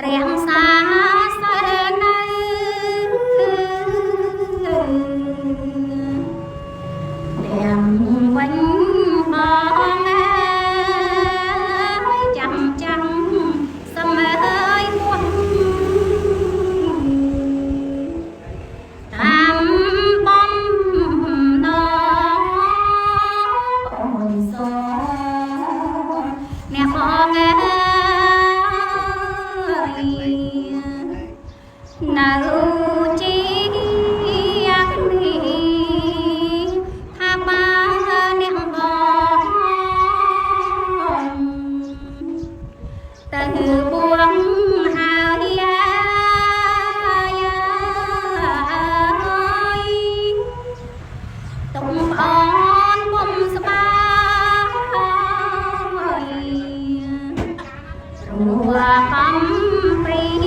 រៀងសាសរនៅទាំងវិញបងអើយចាំចាំសម័យមុនតាមបំណងអូនសូមអ្នកបងអើយនៅជានេះថាបានអ្នកបងទៅបួងហើយទុំប្អូនពុំស្បាយរួកំព្រី